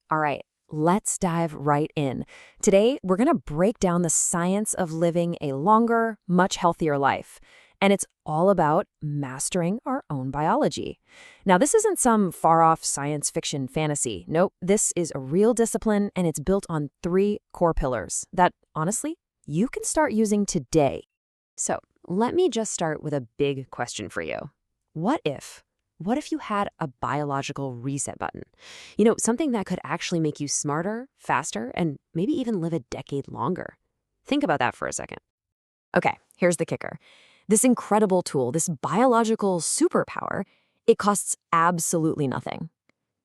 All right, let's dive right in. Today, we're going to break down the science of living a longer, much healthier life. And it's all about mastering our own biology. Now, this isn't some far-off science fiction fantasy. Nope, this is a real discipline, and it's built on three core pillars that, honestly, you can start using today. So, let me just start with a big question for you. What if? What if you had a biological reset button? Something that could actually make you smarter, faster, and maybe even live a decade longer. Think about that for a second. Okay, here's the kicker. This incredible tool, this biological superpower, it costs absolutely nothing.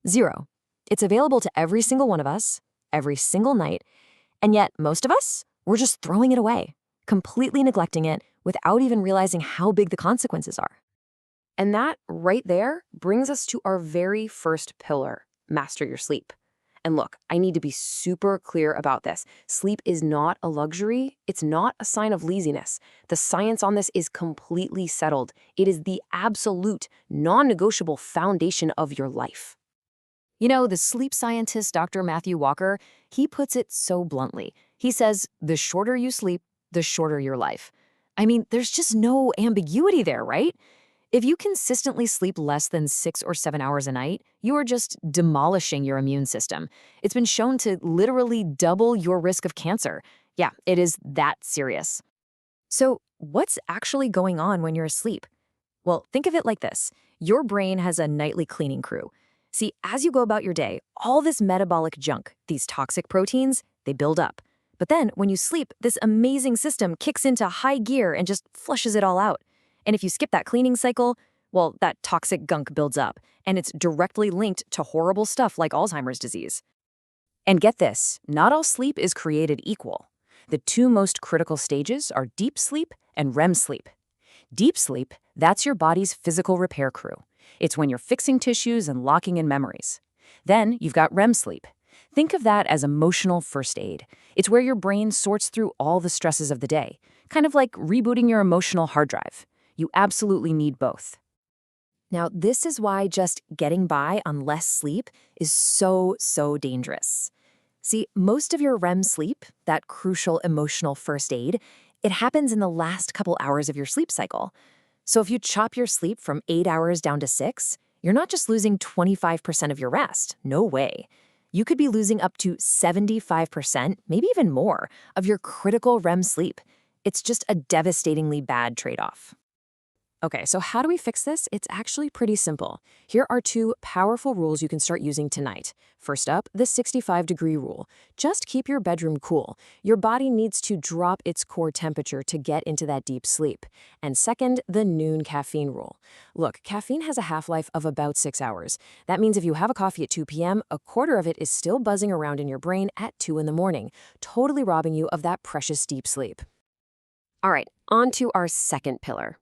Zero. It's available to every single one of us, every single night, and yet most of us, we're just throwing it away, completely neglecting it without even realizing how big the consequences are. And that right there brings us to our very first pillar, master your sleep. And look, I need to be super clear about this. Sleep is not a luxury. It's not a sign of laziness. The science on this is completely settled. It is the absolute, non-negotiable foundation of your life. The sleep scientist, Dr. Matthew Walker, he puts it so bluntly. He says, the shorter you sleep, the shorter your life. I mean, there's just no ambiguity there, right? If you consistently sleep less than 6 or 7 hours a night, you are just demolishing your immune system. It's been shown to literally double your risk of cancer. Yeah, it is that serious. So, what's actually going on when you're asleep? Well, think of it like this. Your brain has a nightly cleaning crew. See, as you go about your day, all this metabolic junk, these toxic proteins, they build up. But then, when you sleep, this amazing system kicks into high gear and just flushes it all out. And if you skip that cleaning cycle, well, that toxic gunk builds up, and it's directly linked to horrible stuff like Alzheimer's disease. And get this, not all sleep is created equal. The two most critical stages are deep sleep and REM sleep. Deep sleep, that's your body's physical repair crew. It's when you're fixing tissues and locking in memories. Then you've got REM sleep. Think of that as emotional first aid. It's where your brain sorts through all the stresses of the day, kind of like rebooting your emotional hard drive. You absolutely need both. Now, this is why just getting by on less sleep is so dangerous. See, most of your REM sleep, that crucial emotional first aid, it happens in the last couple hours of your sleep cycle. So if you chop your sleep from 8 hours down to 6, you're not just losing 25% of your rest. No way. You could be losing up to 75%, maybe even more, of your critical REM sleep. It's just a devastatingly bad trade-off. Okay, so how do we fix this? It's actually pretty simple. Here are two powerful rules you can start using tonight. First up, the 65-degree rule. Just keep your bedroom cool. Your body needs to drop its core temperature to get into that deep sleep. And second, the noon caffeine rule. Look, caffeine has a half-life of about 6 hours. That means if you have a coffee at 2 p.m., a quarter of it is still buzzing around in your brain at 2 in the morning, totally robbing you of that precious deep sleep. All right, on to our second pillar.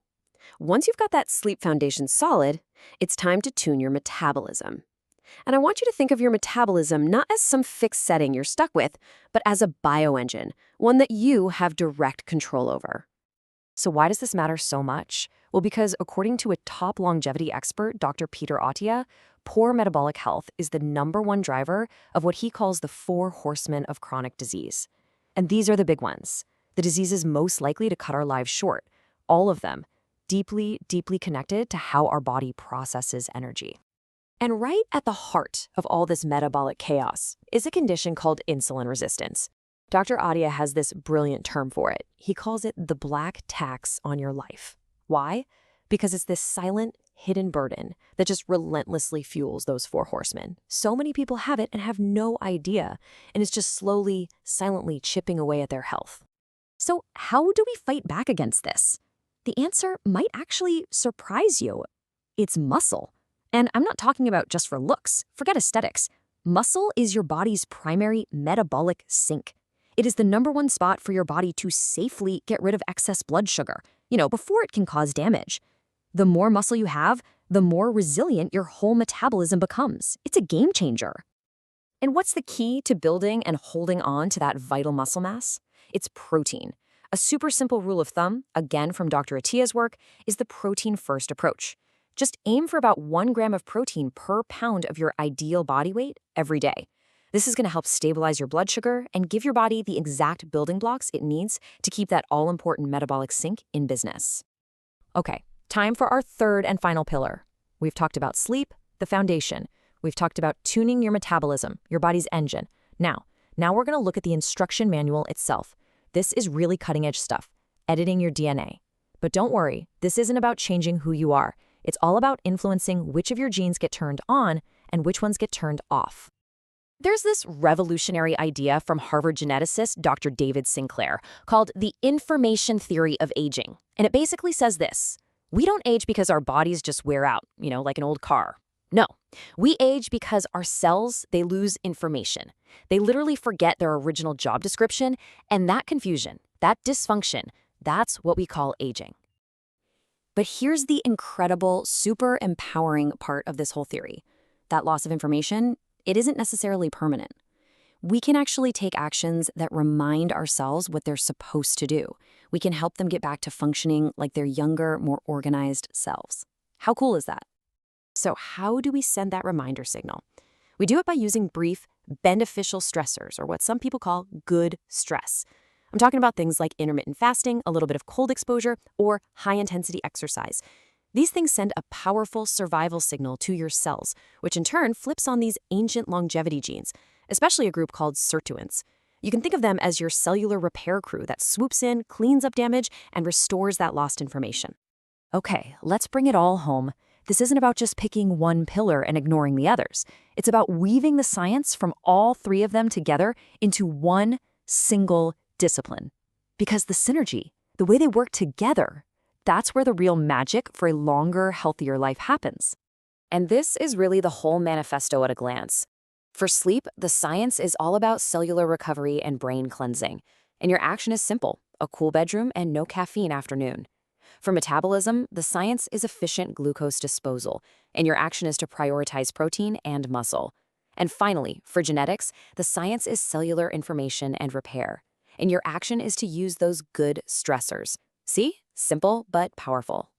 Once you've got that sleep foundation solid, it's time to tune your metabolism. And I want you to think of your metabolism not as some fixed setting you're stuck with, but as a bioengine, one that you have direct control over. So why does this matter so much? Well, because according to a top longevity expert, Dr. Peter Attia, poor metabolic health is the #1 driver of what he calls the 4 horsemen of chronic disease. And these are the big ones, the diseases most likely to cut our lives short, all of them deeply connected to how our body processes energy. And right at the heart of all this metabolic chaos is a condition called insulin resistance. Dr. Attia has this brilliant term for it. He calls it the black tax on your life. Why? Because it's this silent, hidden burden that just relentlessly fuels those 4 horsemen. So many people have it and have no idea, and it's just slowly, silently chipping away at their health. So how do we fight back against this? The answer might actually surprise you. It's muscle. And I'm not talking about just for looks. Forget aesthetics. Muscle is your body's primary metabolic sink. It is the #1 spot for your body to safely get rid of excess blood sugar, before it can cause damage. The more muscle you have, the more resilient your whole metabolism becomes. It's a game changer. And what's the key to building and holding on to that vital muscle mass? It's protein. A super simple rule of thumb, again from Dr. Attia's work, is the protein-first approach. Just aim for about 1 gram of protein per pound of your ideal body weight every day. This is going to help stabilize your blood sugar and give your body the exact building blocks it needs to keep that all-important metabolic sink in business. Okay, time for our third and final pillar. We've talked about sleep, the foundation. We've talked about tuning your metabolism, your body's engine. Now we're going to look at the instruction manual itself. This is really cutting-edge stuff, editing your DNA. But don't worry, this isn't about changing who you are. It's all about influencing which of your genes get turned on and which ones get turned off. There's this revolutionary idea from Harvard geneticist Dr. David Sinclair called the information theory of aging. And it basically says this: we don't age because our bodies just wear out, like an old car. No, we age because our cells, they lose information. They literally forget their original job description, and that confusion, that dysfunction, that's what we call aging. But here's the incredible, super empowering part of this whole theory. That loss of information, it isn't necessarily permanent. We can actually take actions that remind our cells what they're supposed to do. We can help them get back to functioning like their younger, more organized selves. How cool is that? So how do we send that reminder signal? We do it by using brief, beneficial stressors, or what some people call good stress. I'm talking about things like intermittent fasting, a little bit of cold exposure, or high-intensity exercise. These things send a powerful survival signal to your cells, which in turn flips on these ancient longevity genes, especially a group called sirtuins. You can think of them as your cellular repair crew that swoops in, cleans up damage, and restores that lost information. Okay, let's bring it all home. This isn't about just picking one pillar and ignoring the others. It's about weaving the science from all three of them together into one single discipline. Because the synergy, the way they work together, that's where the real magic for a longer, healthier life happens. And this is really the whole manifesto at a glance. For sleep, the science is all about cellular recovery and brain cleansing. And your action is simple: a cool bedroom and no caffeine afternoon. For metabolism, the science is efficient glucose disposal, and your action is to prioritize protein and muscle. And finally, for genetics, the science is cellular information and repair, and your action is to use those good stressors. See? Simple but powerful.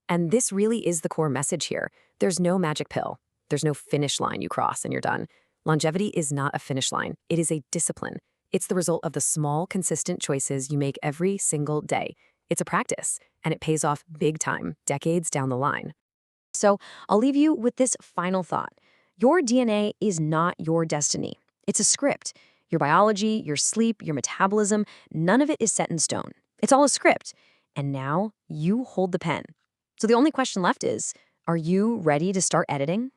And this really is the core message here. There's no magic pill. There's no finish line you cross and you're done. Longevity is not a finish line. It is a discipline. It's the result of the small, consistent choices you make every single day. It's a practice, and it pays off big time, decades down the line. So I'll leave you with this final thought. Your DNA is not your destiny. It's a script. Your biology, your sleep, your metabolism, none of it is set in stone. It's all a script. And now you hold the pen. So the only question left is, are you ready to start editing?